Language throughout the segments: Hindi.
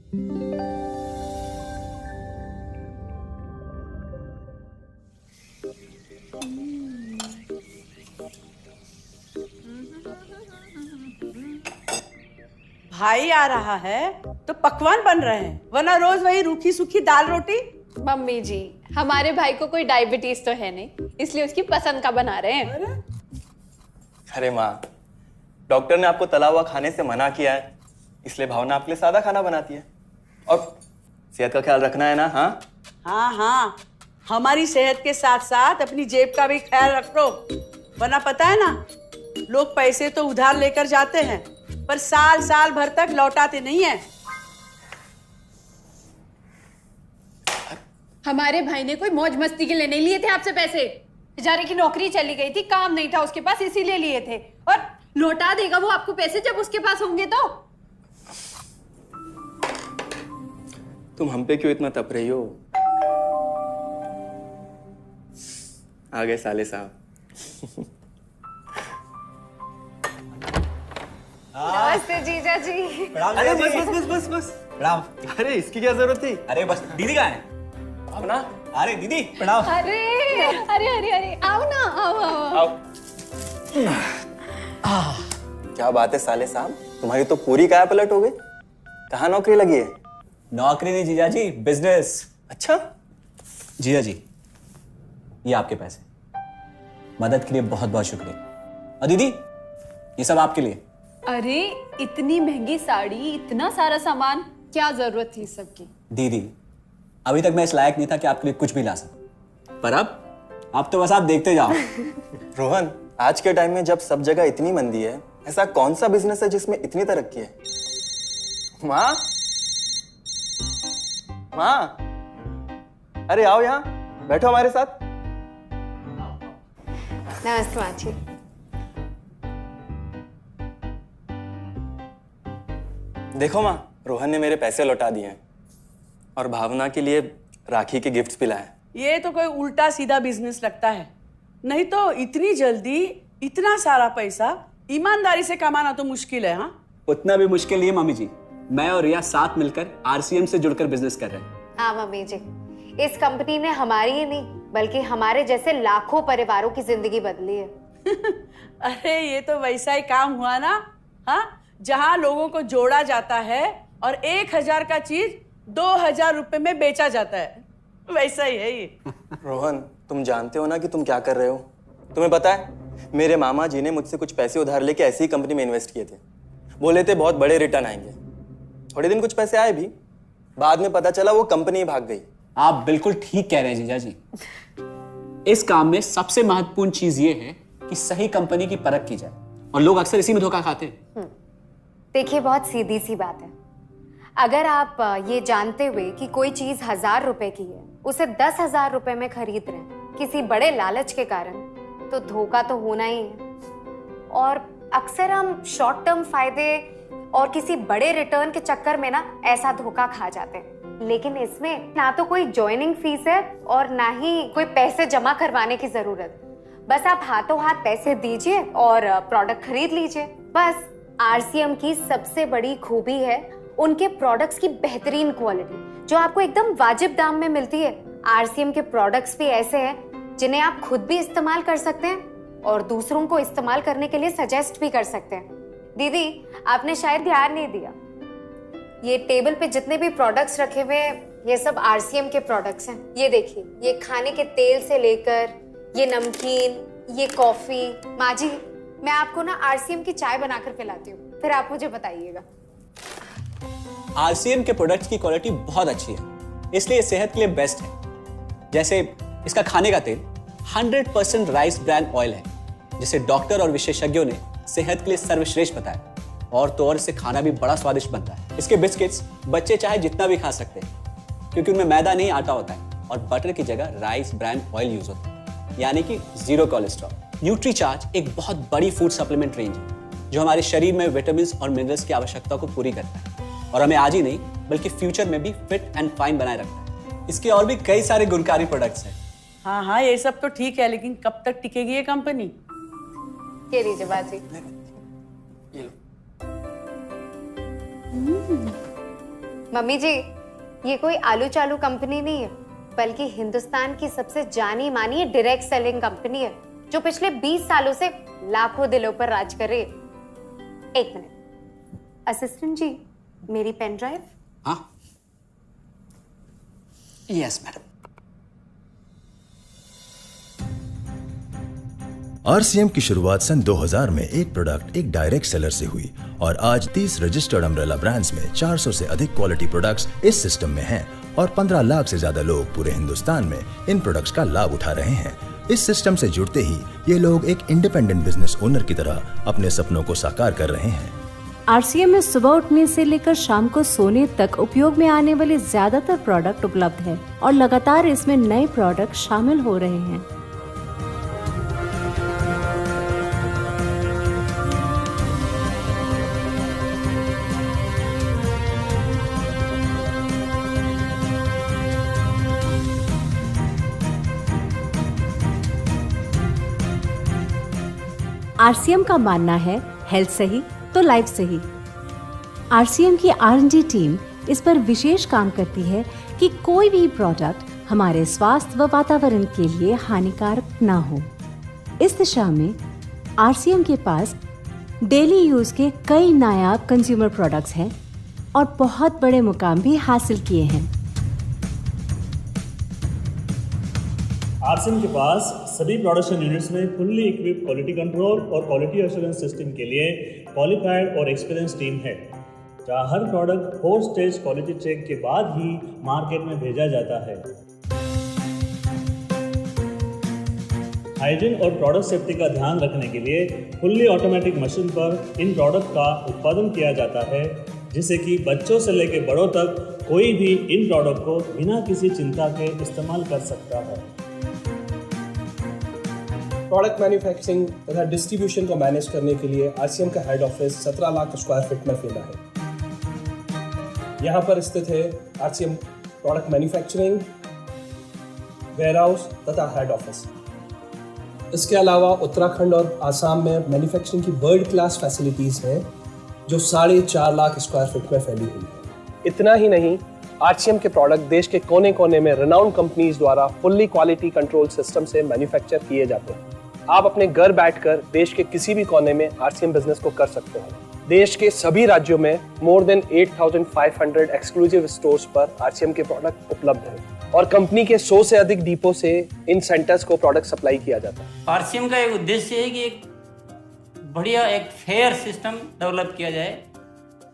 भाई आ रहा है तो पकवान बन रहे हैं, वरना रोज वही रूखी सूखी दाल रोटी। मम्मी जी, हमारे भाई को कोई डायबिटीज तो है नहीं, इसलिए उसकी पसंद का बना रहे हैं। अरे माँ, डॉक्टर ने आपको तला हुआ खाने से मना किया है, इसलिए भावना आपके लिए सादा खाना बनाती है। और सेहत का ख्याल रखना है ना? हाँ हाँ हाँ, हमारी सेहत के साथ साथ अपनी जेब का भी ख्याल रखो, वरना पता है ना, लोग पैसे तो उधार लेकर जाते हैं पर साल साल भर तक लौटाते नहीं है। हमारे भाई ने कोई मौज मस्ती के लिए नहीं लिए थे आपसे पैसे। बेचारे की नौकरी चली गई थी, काम नहीं था उसके पास, इसीलिए लिए थे। और लौटा देगा वो आपको पैसे जब उसके पास होंगे तो। तुम हम पे क्यों इतना तप रही हो? आ गए साले साहब। नमस्ते जीजा जी। अरे बस बस बस बस बस प्रणाम। अरे इसकी क्या जरूरत थी? अरे बस दीदी कहाँ है? आओ ना। अरे दीदी प्रणाम। अरे अरे अरे अरे आओ ना, आओ आओ। आओ। क्या बात है साले साहब, तुम्हारी तो पूरी काया पलट हो गई। कहाँ नौकरी लगी है? नौकरी नहीं जीजा जी, बिजनेस। अच्छा जीजा जी, ये आपके पैसे, मदद के लिए बहुत बहुत शुक्रिया। और दीदी, ये सब आपके लिए। अरे इतनी महंगी साड़ी, इतना सारा सामान, क्या जरूरत थी सबकी? दीदी, अभी तक मैं इस लायक नहीं था कि आपके लिए कुछ भी ला सकूं, पर अब तो बस आप देखते जाओ। रोहन, आज के टाइम में जब सब जगह इतनी मंदी है, ऐसा कौन सा बिजनेस है जिसमें इतनी तरक्की है? माँ, माँ, अरे आओ यहाँ बैठो हमारे साथ। नमस्ते माँ जी। देखो माँ, रोहन ने मेरे पैसे लौटा दिए हैं और भावना के लिए राखी के गिफ्ट्स भी लाए। ये तो कोई उल्टा सीधा बिजनेस लगता है, नहीं तो इतनी जल्दी इतना सारा पैसा ईमानदारी से कमाना तो मुश्किल है। हाँ, उतना भी मुश्किल नहीं है मम्मी जी, मैं और रिया साथ मिलकर आरसीएम से जुड़कर बिजनेस कर रहे हैं। हाँ मम्मी जी, इस कंपनी ने हमारी ही नहीं बल्कि हमारे जैसे लाखों परिवारों की जिंदगी बदली है। अरे ये तो वैसा ही काम हुआ ना, हाँ, जहाँ लोगों को जोड़ा जाता है और 1000 का चीज 2000 रुपए में बेचा जाता है, वैसा ही है ये। रोहन, तुम जानते हो ना कि तुम क्या कर रहे हो? तुम्हें पता है, मेरे मामा जी ने मुझसे कुछ पैसे उधार लेके ऐसी ही कंपनी में इन्वेस्ट किए थे। बोले थे बहुत बड़े रिटर्न आएंगे। थोड़े दिन कुछ पैसे आए भी, बाद में पता चला वो कंपनी ही भाग गई। आप बिल्कुल ठीक कह रहे हैं जीजा जी। इस काम में सबसे महत्वपूर्ण चीज ये है कि सही कंपनी की परख की जाए, और लोग अक्सर इसी में धोखा खाते हैं। देखिए, बहुत सीधी सी बात है। अगर आप ये जानते हुए कि कोई चीज 1000 रुपए की है, उसे 10,000 रुपए में खरीद रहे हैं किसी बड़े लालच के कारण, तो धोखा तो होना ही है। और अक्सर हम शॉर्ट टर्म फायदे और किसी बड़े रिटर्न के चक्कर में ना ऐसा धोखा खा जाते हैं। लेकिन इसमें ना तो कोई ज्वाइनिंग फीस है और ना ही कोई पैसे जमा करवाने की जरूरत। बस आप हाथों हाथ पैसे दीजिए और प्रोडक्ट खरीद लीजिए, बस। आरसीएम की सबसे बड़ी खूबी है उनके प्रोडक्ट्स की बेहतरीन क्वालिटी, जो आपको एकदम वाजिब दाम में मिलती है। आरसीएम के प्रोडक्ट्स भी ऐसे हैं जिन्हें आप खुद भी इस्तेमाल कर सकते हैं और दूसरों को इस्तेमाल करने के लिए सजेस्ट भी कर सकते हैं। दीदी, आपने शायद ध्यान नहीं दिया, ये टेबल पे जितने भी प्रोडक्ट्स रखे हुए हैं, ये सब आरसीएम के प्रोडक्ट्स हैं। ये देखिए, ये खाने के तेल से लेकर ये नमकीन, ये कॉफी। माँ जी, मैं आपको ना आरसीएम की चाय बनाकर पिलाती हूँ, फिर आप मुझे बताइएगा। आरसीएम के प्रोडक्ट्स की क्वालिटी बहुत अच्छी है, इसलिए सेहत के लिए बेस्ट है। जैसे इसका खाने का तेल 100% राइस ब्रांड ऑयल है, जिसे डॉक्टर और विशेषज्ञों ने सेहत के लिए सर्वश्रेष्ठ बताया। और तो और इससे खाना भी बड़ा स्वादिष्ट बनता है। इसके बिस्किट्स बच्चे चाहे जितना भी खा सकते हैं, क्योंकि उनमें मैदा नहीं आटा होता है और बटर की जगह राइस ब्रांड ऑयल यूज होता है, यानी कि 0 कोलेस्ट्रॉल। न्यूट्रीचार्ज एक बहुत बड़ी फूड सप्लीमेंट रेंज है, जो हमारे शरीर में विटामिन और मिनरल्स की आवश्यकता को पूरी करता है और हमें आज ही नहीं बल्कि फ्यूचर में भी फिट एंड फाइन बनाए रखता है। इसके और भी कई सारे गुणकारी प्रोडक्ट्स हैं। हाँ हाँ, ये सब तो ठीक है, लेकिन कब तक टिकेगी ये कंपनी? ये लीजिए बाजी। मम्मी जी, ये कोई आलू चालू कंपनी नहीं है, बल्कि हिंदुस्तान की सबसे जानी मानी डायरेक्ट सेलिंग कंपनी है, जो पिछले 20 सालों से लाखों दिलों पर राज कर रही है। एक मिनट असिस्टेंट जी, मेरी पेन ड्राइव। हाँ, यस मैडम। आरसीएम की शुरुआत सन 2000 में एक प्रोडक्ट एक डायरेक्ट सेलर से हुई और आज 30 रजिस्टर्ड अम्ब्रेला ब्रांड्स में 400 से अधिक क्वालिटी प्रोडक्ट्स इस सिस्टम में हैं और 15 लाख से ज्यादा लोग पूरे हिंदुस्तान में इन प्रोडक्ट्स का लाभ उठा रहे हैं। इस सिस्टम से जुड़ते ही ये लोग एक इंडिपेंडेंट बिजनेस ओनर की तरह अपने सपनों को साकार कर रहे हैं। आरसीएम में सुबह उठने से लेकर शाम को सोने तक उपयोग में आने वाले ज्यादातर प्रोडक्ट उपलब्ध है और लगातार इसमें नए प्रोडक्ट शामिल हो रहे हैं। आरसीएम का मानना है हेल्थ सही तो लाइफ सही। आरसीएम की R&D टीम इस पर विशेष काम करती है कि कोई भी प्रोडक्ट हमारे स्वास्थ्य व वातावरण के लिए हानिकारक ना हो। इस दिशा में आरसीएम के पास डेली यूज के कई नायाब कंज्यूमर प्रोडक्ट्स हैं और बहुत बड़े मुकाम भी हासिल किए हैं। आरसीएम के पास सभी प्रोडक्शन यूनिट्स में फुल्ली इक्विप क्वालिटी कंट्रोल और क्वालिटी एश्योरेंस सिस्टम के लिए क्वालिफाइड और एक्सपीरियंस टीम है, जहां हर प्रोडक्ट 4 स्टेज क्वालिटी चेक के बाद ही मार्केट में भेजा जाता है। हाइजीन और प्रोडक्ट सेफ्टी का ध्यान रखने के लिए फुल्ली ऑटोमेटिक मशीन पर इन प्रोडक्ट का उत्पादन किया जाता है, जिससे कि बच्चों से लेकर बड़ों तक कोई भी इन प्रोडक्ट को बिना किसी चिंता के इस्तेमाल कर सकता है। प्रोडक्ट मैन्युफैक्चरिंग तथा डिस्ट्रीब्यूशन को मैनेज करने के लिए आरसीएम का head office 17 lakh square feet में फैला है। यहाँ पर स्थित है आरसीएम प्रोडक्ट मैन्युफैक्चरिंग, वेयरहाउस तथा हेड ऑफिस। इसके अलावा उत्तराखंड और आसाम में मैन्युफैक्चरिंग की वर्ल्ड क्लास फैसिलिटीज़ हैं, जो 4.5 लाख स्क्वायर फीट में फैली हुई है। इतना ही नहीं, आरसीएम के प्रोडक्ट देश के कोने कोने में रिनाउंड कंपनीज द्वारा फुल्ली क्वालिटी कंट्रोल सिस्टम से मैन्युफैक्चर किए जाते हैं। आप अपने घर बैठकर देश के किसी भी कोने में आरसीएम बिजनेस को कर सकते हैं। देश के सभी राज्यों में मोर देन 8,500 एक्सक्लूसिव स्टोर्स पर आरसीएम के प्रोडक्ट उपलब्ध हैं और कंपनी के 100 से अधिक डिपो से इन सेंटर्स को प्रोडक्ट सप्लाई किया जाता है। आरसीएम का एक उद्देश्य है कि एक बढ़िया एक फेयर सिस्टम डेवलप किया जाए,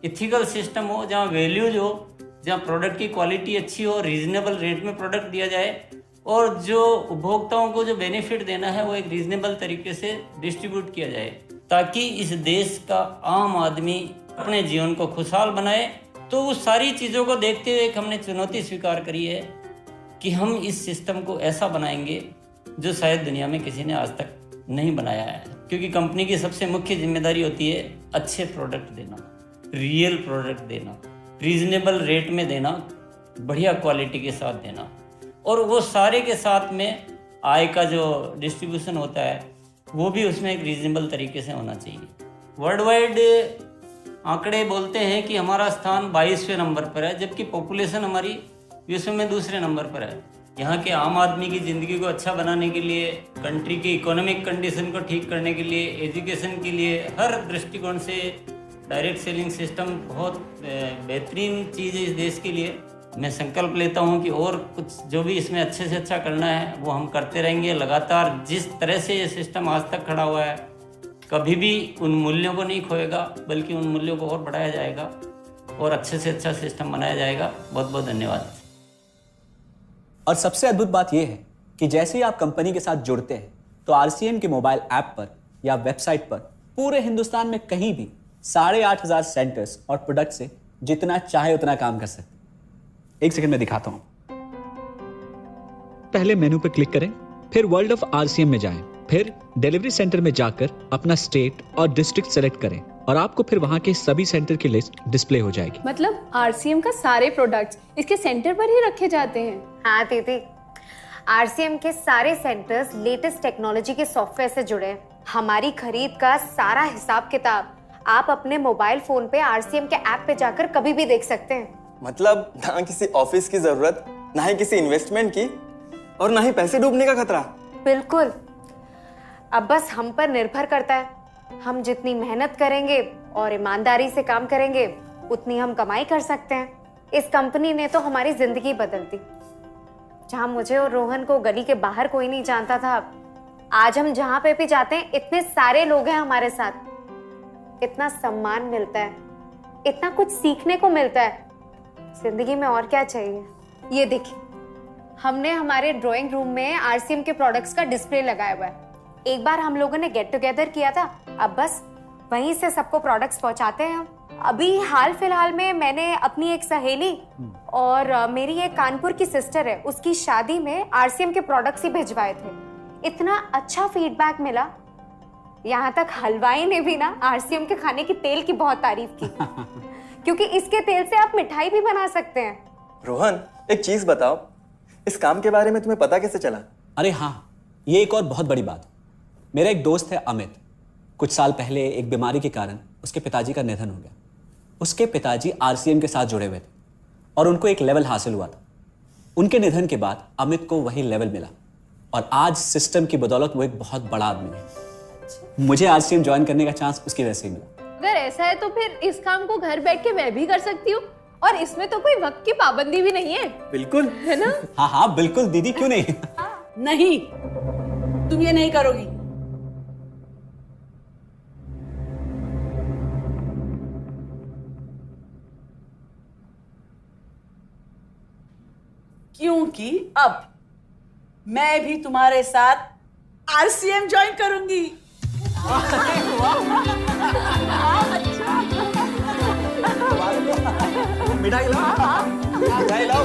इथिकल सिस्टम हो, जहाँ वैल्यूज हो, जहाँ प्रोडक्ट की क्वालिटी अच्छी हो, रीजनेबल रेट में प्रोडक्ट दिया जाए और जो उपभोक्ताओं को जो बेनिफिट देना है वो एक रीजनेबल तरीके से डिस्ट्रीब्यूट किया जाए, ताकि इस देश का आम आदमी अपने जीवन को खुशहाल बनाए। तो उस सारी चीज़ों को देखते हुए एक हमने चुनौती स्वीकार करी है कि हम इस सिस्टम को ऐसा बनाएंगे जो शायद दुनिया में किसी ने आज तक नहीं बनाया है, क्योंकि कंपनी की सबसे मुख्य जिम्मेदारी होती है अच्छे प्रोडक्ट देना, रियल प्रोडक्ट देना, रीजनेबल रेट में देना, बढ़िया क्वालिटी के साथ देना, और वो सारे के साथ में आय का जो डिस्ट्रीब्यूशन होता है वो भी उसमें एक रीजनेबल तरीके से होना चाहिए। वर्ल्ड वाइड आंकड़े बोलते हैं कि हमारा स्थान 22वें नंबर पर है, जबकि पॉपुलेशन हमारी विश्व में दूसरे नंबर पर है। यहाँ के आम आदमी की ज़िंदगी को अच्छा बनाने के लिए, कंट्री की इकोनॉमिक कंडीशन को ठीक करने के लिए, एजुकेशन के लिए, हर दृष्टिकोण से डायरेक्ट सेलिंग सिस्टम बहुत बेहतरीन चीज़ है इस देश के लिए। मैं संकल्प लेता हूं कि और कुछ जो भी इसमें अच्छे से अच्छा करना है वो हम करते रहेंगे लगातार। जिस तरह से ये सिस्टम आज तक खड़ा हुआ है, कभी भी उन मूल्यों को नहीं खोएगा, बल्कि उन मूल्यों को और बढ़ाया जाएगा और अच्छे से अच्छा सिस्टम बनाया जाएगा। बहुत बहुत धन्यवाद। और सबसे अद्भुत बात यह है कि जैसे ही आप कंपनी के साथ जुड़ते हैं तो आरसीएम के मोबाइल ऐप पर या वेबसाइट पर पूरे हिंदुस्तान में कहीं भी 8,500 सेंटर्स और प्रोडक्ट से जितना चाहे उतना काम कर सकते हैं। एक सेकंड में दिखाता हूं। पहले मेनू पर क्लिक करें, फिर वर्ल्ड ऑफ आरसीएम में जाएं, फिर डिलीवरी सेंटर में जाकर अपना स्टेट और डिस्ट्रिक्ट सेलेक्ट करें और आपको फिर वहां के सभी सेंटर की लिस्ट डिस्प्ले हो जाएगी। मतलब आरसीएम का सारे प्रोडक्ट्स इसके सेंटर पर ही रखे जाते हैं? हाँ दीदी, आरसीएम के सारे सेंटर्स लेटेस्ट टेक्नोलॉजी के सॉफ्टवेयर से जुड़े हैं। हमारी खरीद का सारा हिसाब किताब आप अपने मोबाइल फोन पे आरसीएम के ऐप पे जाकर कभी भी देख सकते हैं। मतलब ना किसी ऑफिस की जरूरत, ना ही किसी इन्वेस्टमेंट की, और ना ही पैसे डूबने का खतरा। बिल्कुल। अब बस हम पर निर्भर करता है। हम जितनी मेहनत करेंगे और ईमानदारी से काम करेंगे उतनी हम कमाई कर सकते हैं। इस कंपनी ने तो हमारी जिंदगी बदल दी। जहां मुझे और रोहन को गली के बाहर कोई नहीं जानता था, आज हम जहां पे भी जाते हैं इतने सारे लोग हैं हमारे साथ। इतना सम्मान मिलता है, इतना कुछ सीखने को मिलता है। जिंदगी में और क्या चाहिए। ये देखिए, हमने हमारे ड्राइंग रूम में आरसीएम के प्रोडक्ट्स का डिस्प्ले लगाया हुआ है। एक बार हम लोगों ने गेट टुगेदर किया था, अब बस वहीं से सबको प्रोडक्ट्स पहुंचाते हैं हम। अभी हाल फिलहाल में मैंने अपनी एक सहेली और मेरी एक कानपुर की सिस्टर है, उसकी शादी में आरसीएम के प्रोडक्ट्स ही भिजवाए थे। इतना अच्छा फीडबैक मिला, यहाँ तक हलवाई ने भी ना आरसीएम के खाने की तेल की बहुत तारीफ की क्योंकि इसके तेल से आप मिठाई भी बना सकते हैं। रोहन, एक चीज बताओ, इस काम के बारे में तुम्हें पता कैसे चला? अरे हाँ, ये एक और बहुत बड़ी बात। मेरा एक दोस्त है अमित, कुछ साल पहले एक बीमारी के कारण उसके पिताजी का निधन हो गया। उसके पिताजी आरसीएम के साथ जुड़े हुए थे और उनको एक लेवल हासिल हुआ था। उनके निधन के बाद अमित को वही लेवल मिला और आज सिस्टम की बदौलत वो एक बहुत बड़ा आदमी है। मुझे आरसीएम ज्वाइन करने का चांस उसकी वजह से ही मिला। अगर ऐसा है तो फिर इस काम को घर बैठ के मैं भी कर सकती हूँ, और इसमें तो कोई वक्त की पाबंदी भी नहीं है। बिल्कुल, है ना? हाँ हाँ बिल्कुल दीदी, क्यों नहीं। नहीं, तुम ये नहीं करोगी। क्योंकि अब मैं भी तुम्हारे साथ आरसीएम ज्वाइन करूंगी। मिठाई लाओ, मिठाई लाओ।